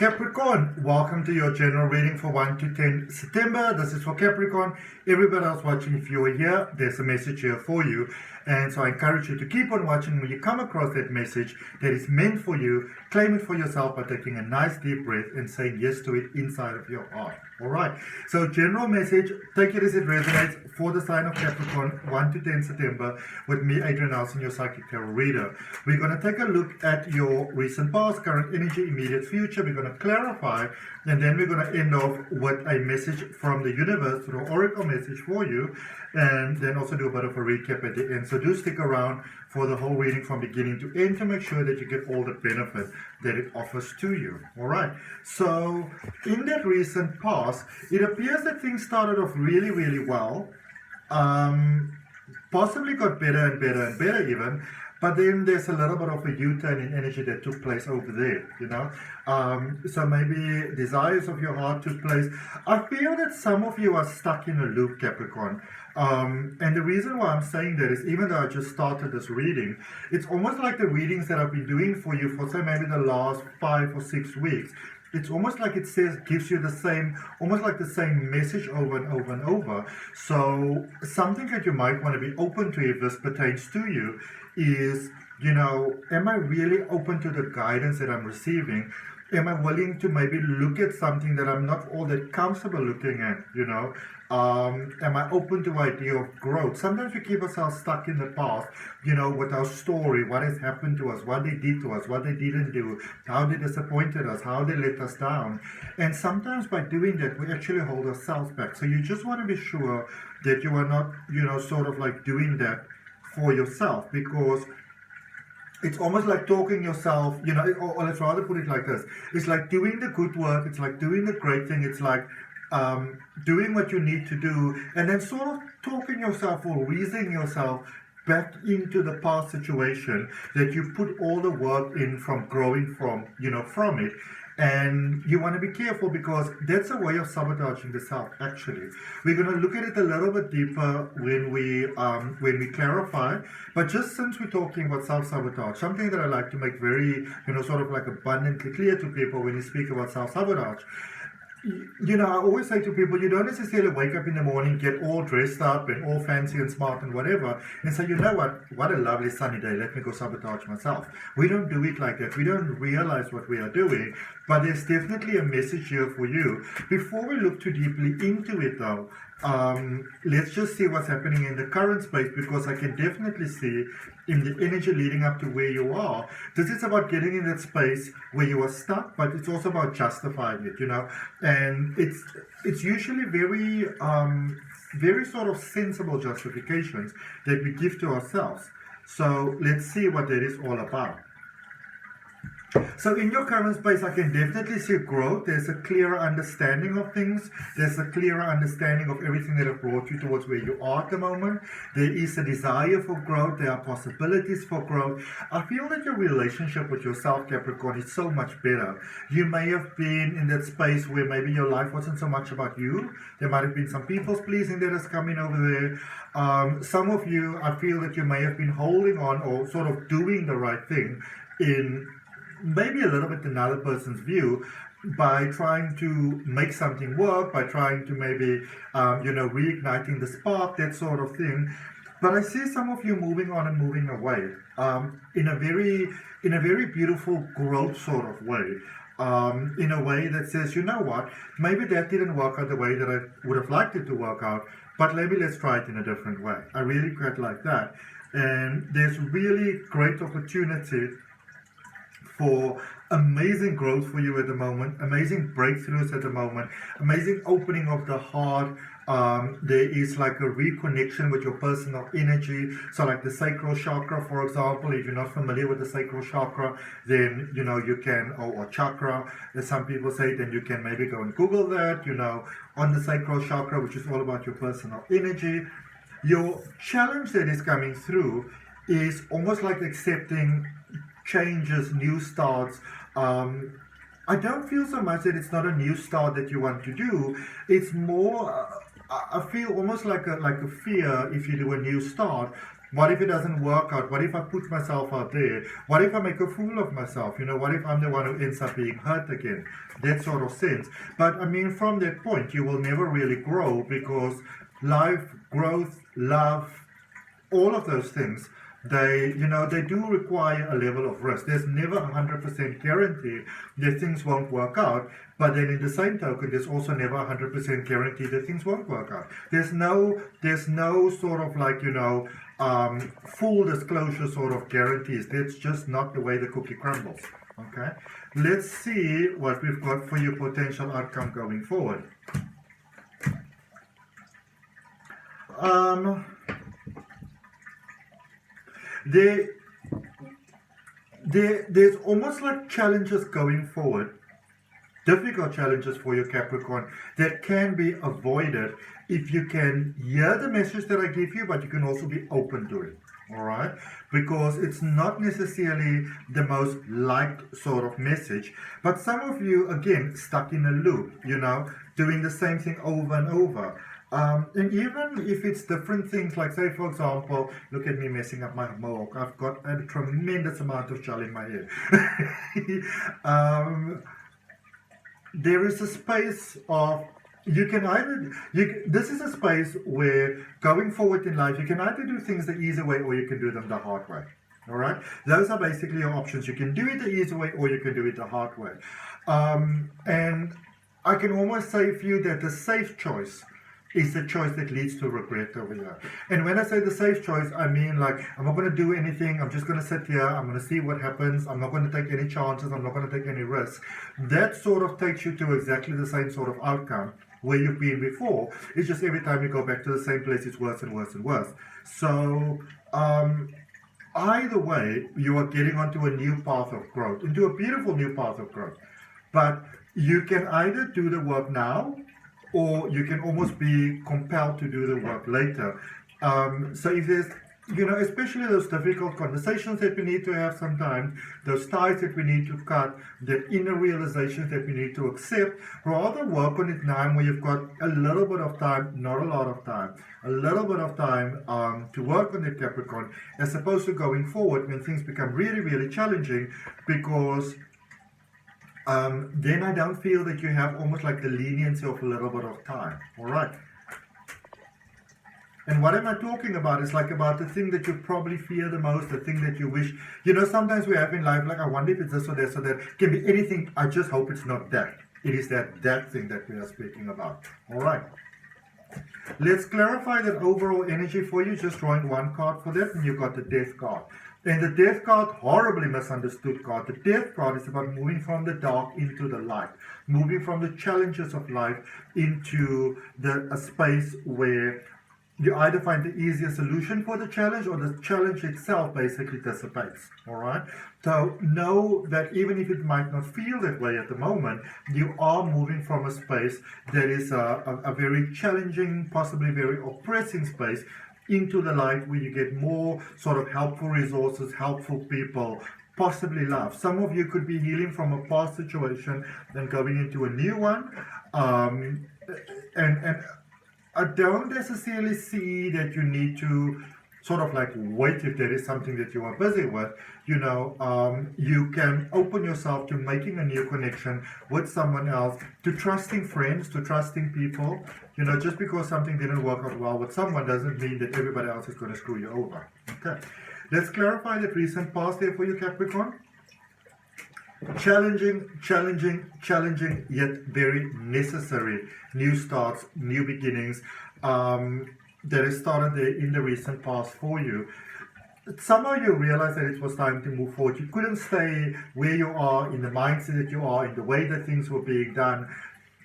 Capricorn, welcome to your general reading for 1 to 10 September. This is for Capricorn. Everybody else watching, if you are here, there's a message here for you. And so I encourage you to keep on watching. When you come across that message that is meant for you, claim it for yourself by taking a nice deep breath and saying yes to it inside of your heart. Alright, so general message, take it as it resonates for the sign of Capricorn, 1 to 10 September, with me, Adrian Nelson, your psychic tarot reader. We're going to take a look at your recent past, current energy, immediate future. We're going to clarify, and then we're going to end off with a message from the universe, through oracle message for you, and then also do a bit of a recap at the end. So do stick around for the whole reading from beginning to end to make sure that you get all the benefit that it offers to you. Alright, so in that recent past, it appears that things started off really, really well, possibly got better and better and better even, but then there's a little bit of a U-turn in energy that took place over there, you know. So maybe desires of your heart took place. I feel that some of you are stuck in a loop, Capricorn. And the reason why I'm saying that is, even though I just started this reading, it's almost like the readings that I've been doing for you for, say, maybe the last 5 or 6 weeks. It's almost like it says, gives you the same, almost like the same message over and over and over. So something that you might want to be open to, if this pertains to you, is, you know, am I really open to the guidance that I'm receiving? Am I willing to maybe look at something that I'm not all that comfortable looking at, you know? Am I open to the idea of growth? Sometimes we keep ourselves stuck in the past, you know, with our story, what has happened to us, what they did to us, what they didn't do, how they disappointed us, how they let us down. And sometimes by doing that, we actually hold ourselves back. So you just want to be sure that you are not, you know, sort of like doing that for yourself, because it's almost like talking yourself, you know, or let's rather put it like this. It's like doing the good work. It's like doing the great thing. It's like doing what you need to do, and then sort of talking yourself or reasoning yourself back into the past situation that you put all the work in from growing from, you know, from it. And you want to be careful, because that's a way of sabotaging the self, actually. We're going to look at it a little bit deeper when we clarify. But just since we're talking about self-sabotage, something that I like to make very, you know, sort of like abundantly clear to people when you speak about self-sabotage. You know, I always say to people, you don't necessarily wake up in the morning, get all dressed up and all fancy and smart and whatever, and say, you know what a lovely sunny day, let me go sabotage myself. We don't do it like that. We don't realize what we are doing, but there's definitely a message here for you. Before we look too deeply into it though, let's just see what's happening in the current space, because I can definitely see in the energy leading up to where you are, this is about getting in that space where you are stuck, but it's also about justifying it, you know. And it's usually very very sort of sensible justifications that we give to ourselves. So let's see what that is all about. So in your current space, I can definitely see growth. There's a clearer understanding of things. There's a clearer understanding of everything that have brought you towards where you are at the moment. There is a desire for growth. There are possibilities for growth. I feel that your relationship with yourself, Capricorn, is so much better. You may have been in that space where maybe your life wasn't so much about you. There might have been some people's pleasing that has come in over there. Some of you, I feel that you may have been holding on or sort of doing the right thing in maybe a little bit another person's view, by trying to make something work, by trying to maybe, you know, reigniting the spark, that sort of thing. But I see some of you moving on and moving away in a very beautiful growth sort of way. In a way that says, you know what, maybe that didn't work out the way that I would have liked it to work out, but maybe let's try it in a different way. I really quite like that. And there's really great opportunity for amazing growth for you at the moment, amazing breakthroughs at the moment, amazing opening of the heart. There is like a reconnection with your personal energy. So like the sacral chakra, for example, if you're not familiar with the sacral chakra, then, you know, you can, or chakra, as some people say, then you can maybe go and Google that, you know, on the sacral chakra, which is all about your personal energy. Your challenge that is coming through is almost like accepting changes, new starts. I don't feel so much that it's not a new start that you want to do. It's more, I feel almost like a fear if you do a new start, What if it doesn't work out? What if I put myself out there? What if I make a fool of myself? You know, what if I'm the one who ends up being hurt again? That sort of sense. But I mean, from that point, you will never really grow, because life, growth, love, all of those things, they do require a level of risk. There's never 100% guarantee that things won't work out, but then in the same token, there's also never 100% guarantee that things won't work out. There's no sort of like, full disclosure sort of guarantees. That's just not the way the cookie crumbles. Okay, let's see what we've got for your potential outcome going forward. There's almost like challenges going forward, difficult challenges for your Capricorn, that can be avoided if you can hear the message that I give you, but you can also be open to it. All right, because it's not necessarily the most liked sort of message, but some of you, again, stuck in a loop, doing the same thing over and over. And even if it's different things, like say, for example, look at me messing up my mohawk. I've got a tremendous amount of gel in my hair. There is a space of, this is a space where going forward in life, you can either do things the easy way or you can do them the hard way. All right, those are basically your options. You can do it the easy way or you can do it the hard way. And I can almost say for you that the safe choice is the choice that leads to regret over here. And when I say the safe choice, I mean, like, I'm not going to do anything. I'm just going to sit here. I'm going to see what happens. I'm not going to take any chances. I'm not going to take any risks. That sort of takes you to exactly the same sort of outcome where you've been before. It's just every time you go back to the same place, it's worse and worse and worse. So, either way, you are getting onto a new path of growth, into a beautiful new path of growth. But you can either do the work now, or you can almost be compelled to do the work later. So if there's, especially those difficult conversations that we need to have sometimes, those ties that we need to cut, the inner realizations that we need to accept, rather work on it now where you've got a little bit of time, not a lot of time, a little bit of time to work on it, Capricorn, as opposed to going forward when things become really, really challenging, because then I don't feel that you have almost like the leniency of a little bit of time. All right. And what am I talking about? It's like about the thing that you probably fear the most, the thing that you wish. Sometimes we have in life, like, I wonder if it's this or this or that. It can be anything. I just hope it's not that. It is that thing that we are speaking about. All right. Let's clarify that overall energy for you. Just drawing one card for that, and you've got the Death card. And the Death card, horribly misunderstood card. The Death card is about moving from the dark into the light, moving from the challenges of life into a space where you either find the easier solution for the challenge, or the challenge itself basically dissipates. All right. So know that even if it might not feel that way at the moment, you are moving from a space that is a very challenging, possibly very oppressing space, into the light where you get more sort of helpful resources, helpful people, possibly love. Some of you could be healing from a past situation and going into a new one. And I don't necessarily see that you need to sort of like wait if there is something that you are busy with. You can open yourself to making a new connection with someone else, to trusting friends, to trusting people. Just because something didn't work out well with someone doesn't mean that everybody else is going to screw you over. Okay, let's clarify that recent past here for you, Capricorn. Challenging, yet very necessary new starts, new beginnings that has started there in the recent past for you. Somehow you realize that it was time to move forward. You couldn't stay where you are, in the mindset that you are, in the way that things were being done.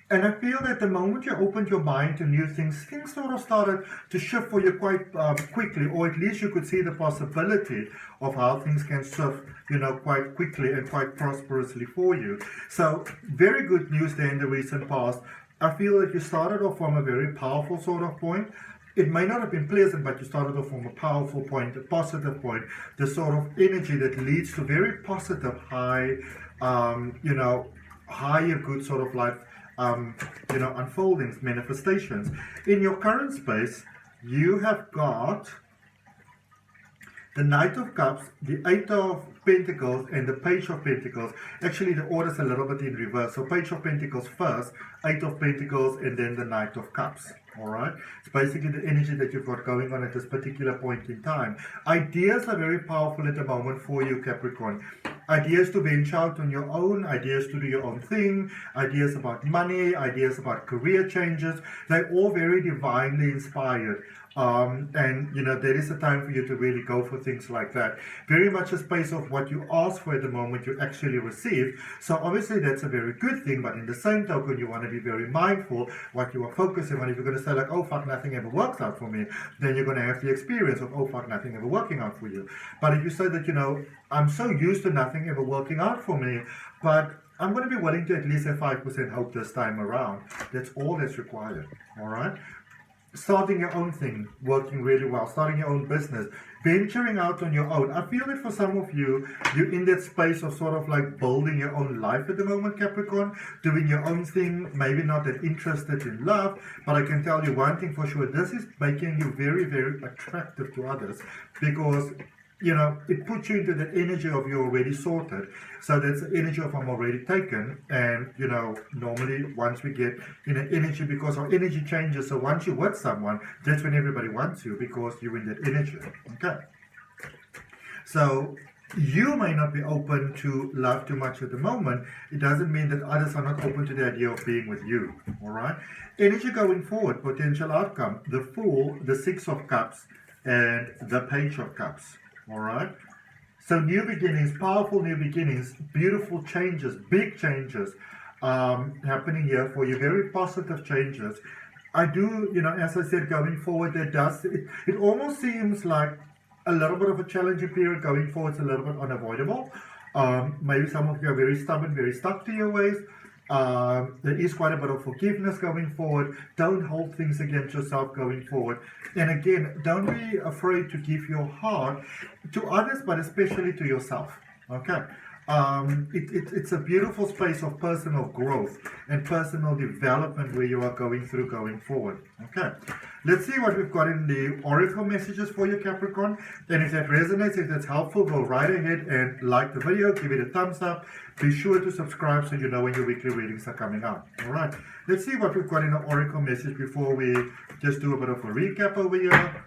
And I feel that the moment you opened your mind to new things, things sort of started to shift for you quite quickly, or at least you could see the possibility of how things can shift, quite quickly and quite prosperously for you. So very good news there in the recent past. I feel that you started off from a very powerful sort of point. It may not have been pleasant, but you started off from a powerful point, a positive point, the sort of energy that leads to very positive, high, higher good sort of life, unfoldings, manifestations. In your current space, you have got the Knight of Cups, the Eight of Pentacles, and the Page of Pentacles. Actually, the order's a little bit in reverse. So Page of Pentacles first, Eight of Pentacles, and then the Knight of Cups. Alright? It's basically the energy that you've got going on at this particular point in time. Ideas are very powerful at the moment for you, Capricorn. Ideas to venture out on your own, ideas to do your own thing, ideas about money, ideas about career changes. They're all very divinely inspired. And you know, there is a time for you to really go for things like that. Very much a space of what you ask for at the moment you actually receive. So obviously that's a very good thing, but in the same token you want to be very mindful what you are focusing on. If you're going to say like, oh fuck, nothing ever works out for me, then you're going to have the experience of, oh fuck, nothing ever working out for you. But if you say that, you know, I'm so used to nothing ever working out for me, but I'm going to be willing to at least have 5% hope this time around. That's all that's required. Alright? Starting your own thing, working really well, starting your own business, venturing out on your own. I feel that for some of you, you're in that space of sort of like building your own life at the moment, Capricorn, doing your own thing, maybe not that interested in love, but I can tell you one thing for sure, this is making you very, very attractive to others, because you know, it puts you into that energy of you're already sorted. So that's the energy of I'm already taken. And, you know, normally once we get in an energy, because our energy changes, so once you're with someone, that's when everybody wants you, because you're in that energy. Okay. So you may not be open to love too much at the moment. It doesn't mean that others are not open to the idea of being with you. All right. Energy going forward, potential outcome, the Fool, the Six of Cups, and the Page of Cups. Alright, so new beginnings, powerful new beginnings, beautiful changes, big changes happening here for you, very positive changes. I do, you know, as I said, going forward, it almost seems like a little bit of a challenging period going forward. It's a little bit unavoidable. Maybe some of you are very stubborn, very stuck to your ways. There is quite a bit of forgiveness going forward. Don't hold things against yourself going forward. And again, don't be afraid to give your heart to others, but especially to yourself. Okay? It's a beautiful space of personal growth and personal development where you are going through going forward. Okay, let's see what we've got in the oracle messages for you, Capricorn. And if that resonates, if that's helpful, go right ahead and like the video, give it a thumbs up. Be sure to subscribe so you know when your weekly readings are coming out. All right, let's see what we've got in the oracle message before we just do a bit of a recap over here.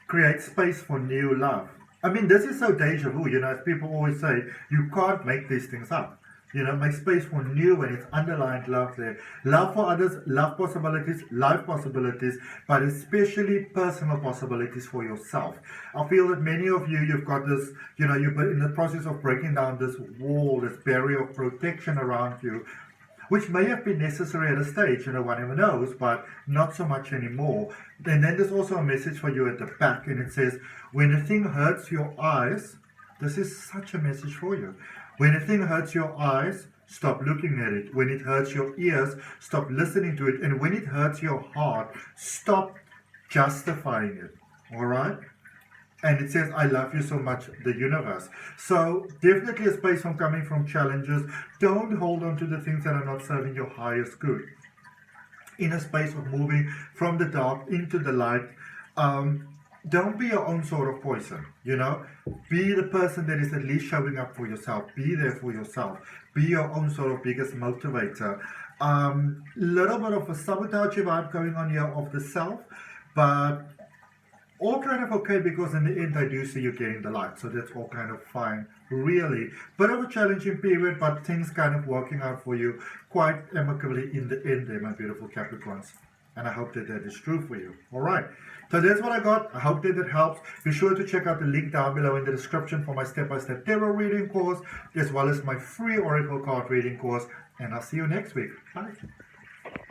Create space for new love. I mean, this is so deja vu, you know, as people always say, you can't make these things up. You know, make space for new, and it's underlined love there. Love for others, love possibilities, life possibilities, but especially personal possibilities for yourself. I feel that many of you, you've got this, you know, you're in the process of breaking down this wall, this barrier of protection around you, which may have been necessary at a stage, you know, one never knows, but not so much anymore. And then there's also a message for you at the back, and it says, when a thing hurts your eyes, this is such a message for you. When a thing hurts your eyes, stop looking at it. When it hurts your ears, stop listening to it. And when it hurts your heart, stop justifying it. All right? And it says, I love you so much, the universe. So definitely a space from coming from challenges. Don't hold on to the things that are not serving your highest good. In a space of moving from the dark into the light. Don't be your own sort of poison, you know. Be the person that is at least showing up for yourself. Be there for yourself. Be your own sort of biggest motivator. Little bit of a sabotage vibe going on here of the self, but all kind of okay, because in the end I do see you getting the light, so that's all kind of fine, really. Bit of a challenging period, but things kind of working out for you quite amicably in the end there, my beautiful Capricorns. And I hope that that is true for you. All right. So that's what I got. I hope that it helps. Be sure to check out the link down below in the description for my step-by-step tarot reading course, as well as my free oracle card reading course. And I'll see you next week. Bye.